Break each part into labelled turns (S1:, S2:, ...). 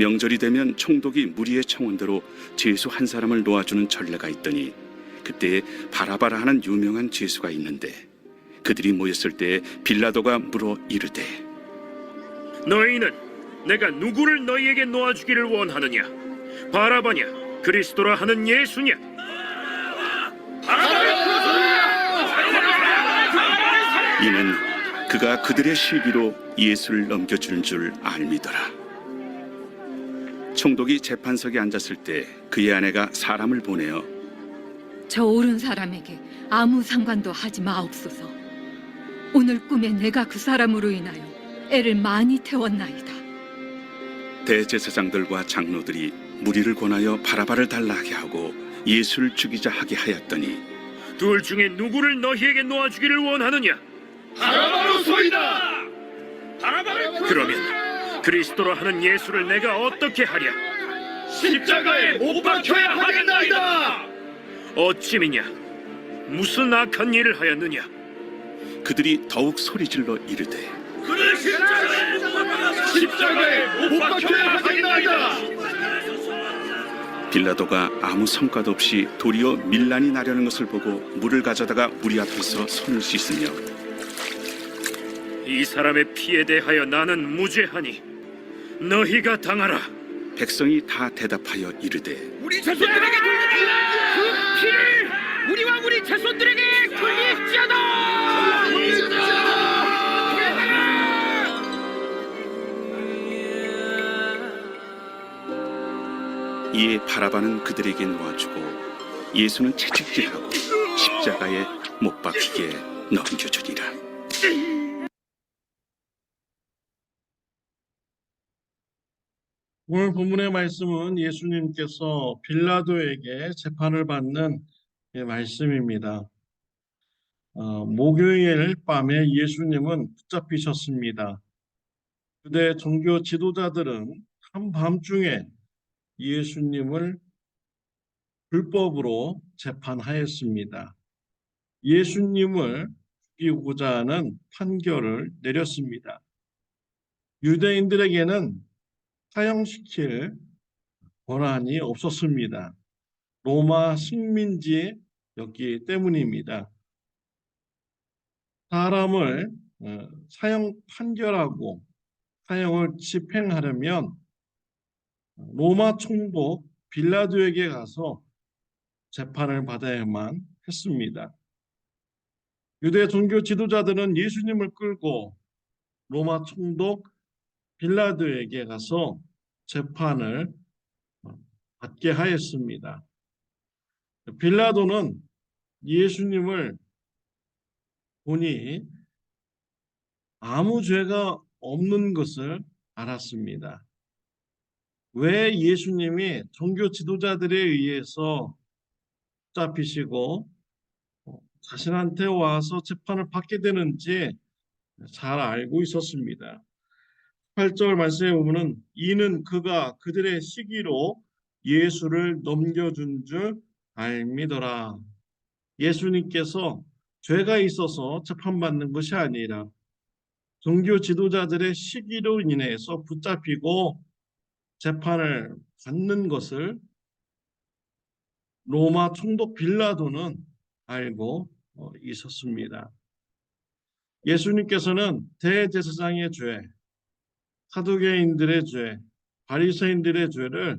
S1: 명절이 되면 총독이 무리의 청원대로 죄수 한 사람을 놓아주는 전례가 있더니 그때에 바라바라 하는 유명한 죄수가 있는데 그들이 모였을 때 빌라도가 물어 이르되
S2: 너희는 내가 누구를 너희에게 놓아주기를 원하느냐? 바라바냐? 그리스도라 하는 예수냐?
S1: 이는 그가 그들의 시기로 예수를 넘겨주는 줄 알미더라. 총독이 재판석에 앉았을 때 그의 아내가 사람을 보내어
S3: 저 옳은 사람에게 아무 상관도 하지 마옵소서. 오늘 꿈에 내가 그 사람으로 인하여 애를 많이 태웠나이다.
S1: 대제사장들과 장로들이 무리를 권하여 바라바를 달라 하게 하고 예수를 죽이자 하게 하였더니
S2: 둘 중에 누구를 너희에게 놓아주기를 원하느냐?
S4: 바라바로소이다.
S2: 그러면 그리스도라 하는 예수를 내가 어떻게 하랴?
S4: 십자가에 못 박혀야 하겠나이다.
S2: 어찌미냐? 무슨 악한 일을 하였느냐?
S1: 그들이 더욱 소리질러 이르되
S4: 그를 십자가에 못 박혀야 하겠나이다.
S1: 빌라도가 아무 성과도 없이 도리어 밀란이 나려는 것을 보고 물을 가져다가 무리 앞에서 손을 씻으며
S2: 이 사람의 피에 대하여 나는 무죄하니 너희가 당하라.
S1: 백성이 다 대답하여 이르되
S4: 우리 자손들에게 돌리라. 그 피를 우리와 우리 자손들에게 돌리시다.
S1: 이에 바라바는 그들에게 놓아주고 예수는 채찍질하고 십자가에 못 박히게 넘겨주니라.
S5: 오늘 본문의 말씀은 예수님께서 빌라도에게 재판을 받는 말씀입니다. 목요일 밤에 예수님은 붙잡히셨습니다. 유대 종교 지도자들은 한밤중에 예수님을 불법으로 재판하였습니다. 예수님을 죽이고자 하는 판결을 내렸습니다. 유대인들에게는 사형시킬 권한이 없었습니다. 로마 식민지였기 때문입니다. 사람을 사형 판결하고 사형을 집행하려면 로마 총독 빌라도에게 가서 재판을 받아야만 했습니다. 유대 종교 지도자들은 예수님을 끌고 로마 총독 빌라도에게 가서 재판을 받게 하였습니다. 빌라도는 예수님을 보니 아무 죄가 없는 것을 알았습니다. 왜 예수님이 종교 지도자들에 의해서 붙잡히시고 자신한테 와서 재판을 받게 되는지 잘 알고 있었습니다. 8절 말씀에 보면은 이는 그가 그들의 시기로 예수를 넘겨준 줄 알미더라. 예수님께서 죄가 있어서 재판받는 것이 아니라 종교 지도자들의 시기로 인해서 붙잡히고 재판을 받는 것을 로마 총독 빌라도는 알고 있었습니다. 예수님께서는 대제사장의 죄, 사두개인들의 죄, 바리새인들의 죄를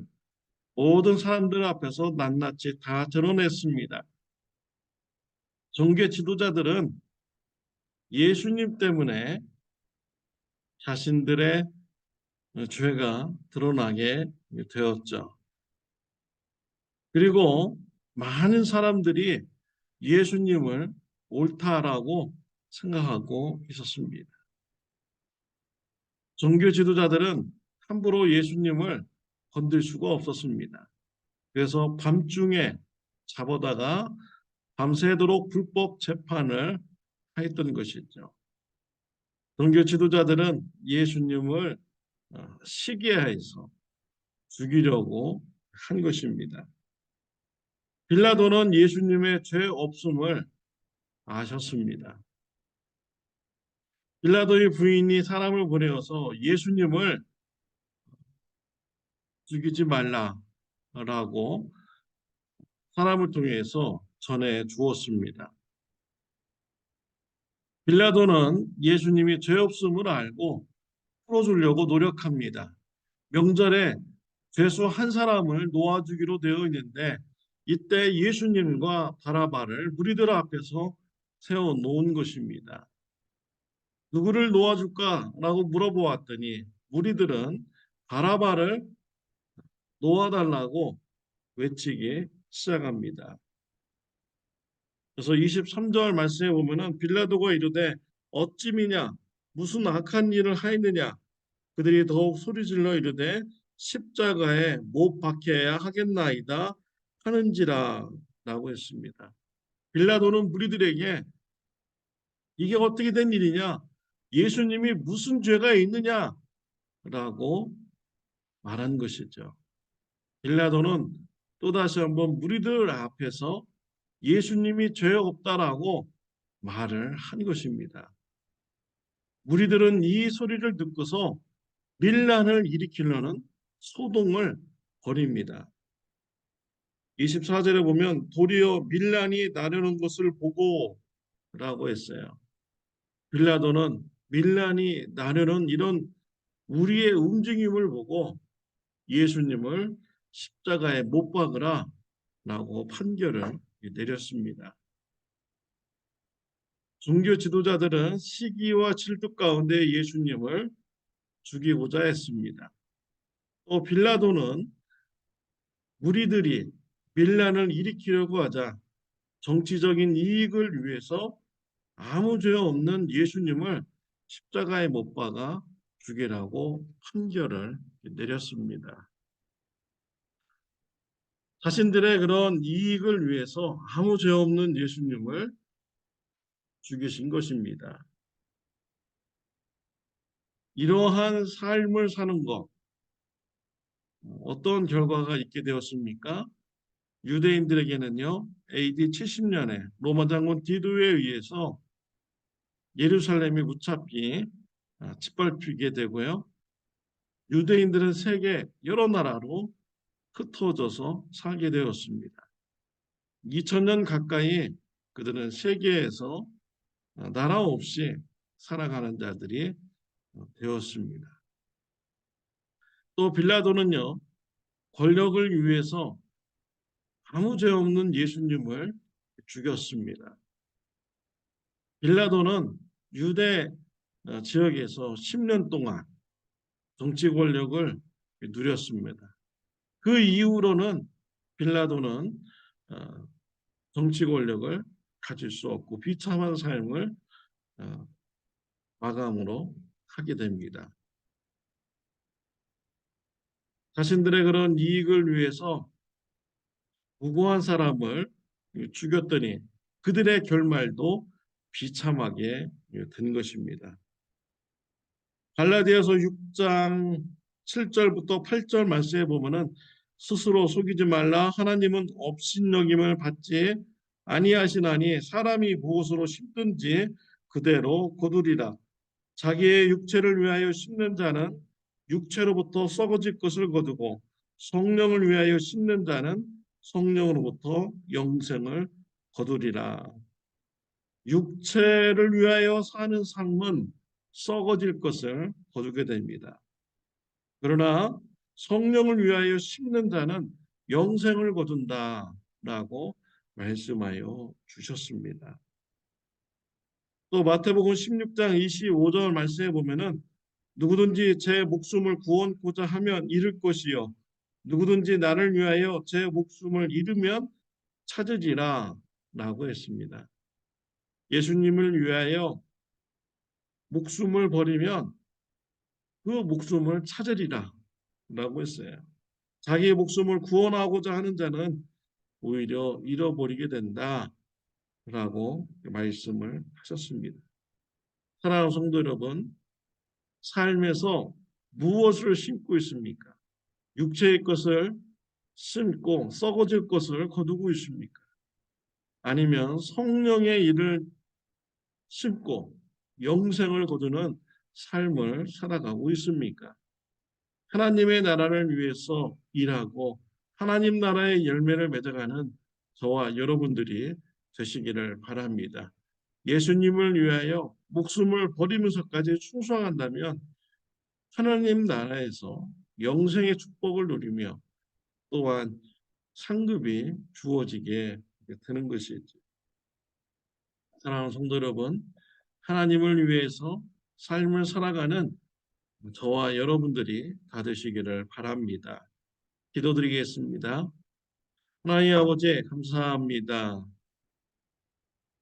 S5: 모든 사람들 앞에서 낱낱이 다 드러냈습니다. 종교 지도자들은 예수님 때문에 자신들의 죄가 드러나게 되었죠. 그리고 많은 사람들이 예수님을 옳다라고 생각하고 있었습니다. 종교 지도자들은 함부로 예수님을 건들 수가 없었습니다. 그래서 밤중에 잡아다가 밤새도록 불법 재판을 했던 것이죠. 종교 지도자들은 예수님을 시기해서 죽이려고 한 것입니다. 빌라도는 예수님의 죄 없음을 아셨습니다. 빌라도의 부인이 사람을 보내어서 예수님을 죽이지 말라라고 사람을 통해서 전해 주었습니다. 빌라도는 예수님이 죄 없음을 알고 풀어주려고 노력합니다. 명절에 죄수 한 사람을 놓아주기로 되어 있는데 이때 예수님과 바라바를 무리들 앞에서 세워 놓은 것입니다. 누구를 놓아줄까라고 물어보았더니 무리들은 바라바를 놓아달라고 외치기 시작합니다. 그래서 23절 말씀에 보면은 빌라도가 이르되 어찌미냐 무슨 악한 일을 하였느냐 그들이 더욱 소리질러 이르되 십자가에 못 박혀야 하겠나이다 하는지라 라고 했습니다. 빌라도는 무리들에게 이게 어떻게 된 일이냐? 예수님이 무슨 죄가 있느냐? 라고 말한 것이죠. 빌라도는 또다시 한번 무리들 앞에서 예수님이 죄 없다라고 말을 한 것입니다. 무리들은 이 소리를 듣고서 밀란을 일으키려는 소동을 벌입니다. 24절에 보면 도리어 밀란이 나려는 것을 보고 라고 했어요. 빌라도는 밀란이 나려는 이런 우리의 움직임을 보고 예수님을 십자가에 못 박으라 라고 판결을 내렸습니다. 종교 지도자들은 시기와 질투 가운데 예수님을 죽이고자 했습니다. 또 빌라도는 무리들이 밀란을 일으키려고 하자 정치적인 이익을 위해서 아무 죄 없는 예수님을 십자가에 못 박아 죽이라고 판결을 내렸습니다. 자신들의 그런 이익을 위해서 아무 죄 없는 예수님을 죽이신 것입니다. 이러한 삶을 사는 것, 어떤 결과가 있게 되었습니까? 유대인들에게는요, AD 70년에 로마 장군 디도에 의해서 예루살렘이 무차피 짓밟히게 되고요. 유대인들은 세계 여러 나라로 흩어져서 살게 되었습니다. 2000년 가까이 그들은 세계에서 나라 없이 살아가는 자들이 되었습니다. 또 빌라도는요, 권력을 위해서 아무 죄 없는 예수님을 죽였습니다. 빌라도는 유대 지역에서 10년 동안 정치 권력을 누렸습니다. 그 이후로는 빌라도는 정치 권력을 가질 수 없고 비참한 삶을 마감으로 하게 됩니다. 자신들의 그런 이익을 위해서 무고한 사람을 죽였더니 그들의 결말도 비참하게 된 것입니다. 갈라디아서 6장 7절부터 8절 말씀에 보면은 스스로 속이지 말라 하나님은 업신여김을 받지 아니하시나니 사람이 무엇으로 심든지 그대로 거두리라. 자기의 육체를 위하여 심는 자는 육체로부터 썩어질 것을 거두고 성령을 위하여 심는 자는 성령으로부터 영생을 거두리라. 육체를 위하여 사는 삶은 썩어질 것을 거두게 됩니다. 그러나 성령을 위하여 심는 자는 영생을 거둔다라고 말씀하여 주셨습니다. 또 마태복음 16장 25절 말씀에 보면은 누구든지 제 목숨을 구원코자 하면 잃을 것이요 누구든지 나를 위하여 제 목숨을 잃으면 찾으리라 라고 했습니다. 예수님을 위하여 목숨을 버리면 그 목숨을 찾으리라 라고 했어요. 자기의 목숨을 구원하고자 하는 자는 오히려 잃어버리게 된다 라고 말씀을 하셨습니다. 사랑하는 성도 여러분, 삶에서 무엇을 심고 있습니까? 육체의 것을 심고 썩어질 것을 거두고 있습니까? 아니면 성령의 일을 심고 영생을 거두는 삶을 살아가고 있습니까? 하나님의 나라를 위해서 일하고 하나님 나라의 열매를 맺어가는 저와 여러분들이 되시기를 바랍니다. 예수님을 위하여 목숨을 버리면서까지 충성한다면 하나님 나라에서 영생의 축복을 누리며 또한 상급이 주어지게 되는 것이죠. 사랑하는 성도 여러분, 하나님을 위해서 삶을 살아가는 저와 여러분들이 다 되시기를 바랍니다. 기도드리겠습니다. 하나님 아버지 감사합니다.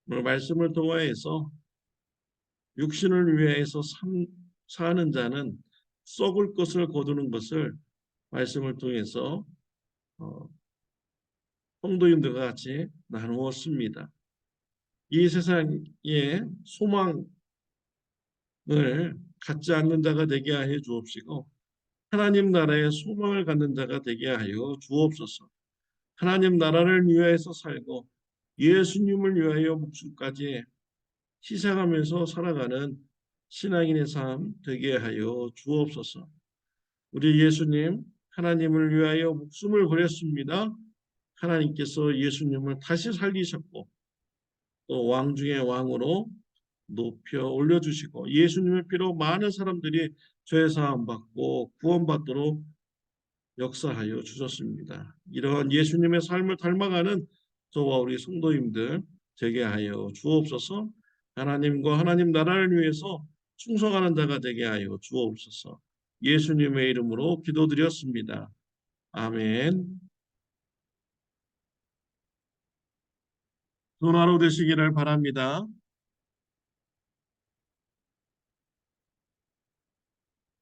S5: 오늘 말씀을 통하여서 육신을 위해서 사는 자는 썩을 것을 거두는 것을 말씀을 통해서 성도님들과 같이 나누었습니다. 이 세상에 소망을 갖지 않는 자가 되게 하여 주옵시고 하나님 나라에 소망을 갖는 자가 되게 하여 주옵소서. 하나님 나라를 위하여서 살고 예수님을 위하여 목숨까지 희생하면서 살아가는 신앙인의 삶 되게 하여 주옵소서. 우리 예수님 하나님을 위하여 목숨을 버렸습니다. 하나님께서 예수님을 다시 살리셨고 또 왕 중의 왕으로 높여 올려주시고 예수님의 피로 많은 사람들이 죄사함 받고 구원받도록 역사하여 주셨습니다. 이러한 예수님의 삶을 닮아가는 저와 우리 성도님들 되게 하여 주옵소서. 하나님과 하나님 나라를 위해서 충성하는 자가 되게 하여 주옵소서. 예수님의 이름으로 기도드렸습니다. 아멘. 좋은 하루 되시기를 바랍니다.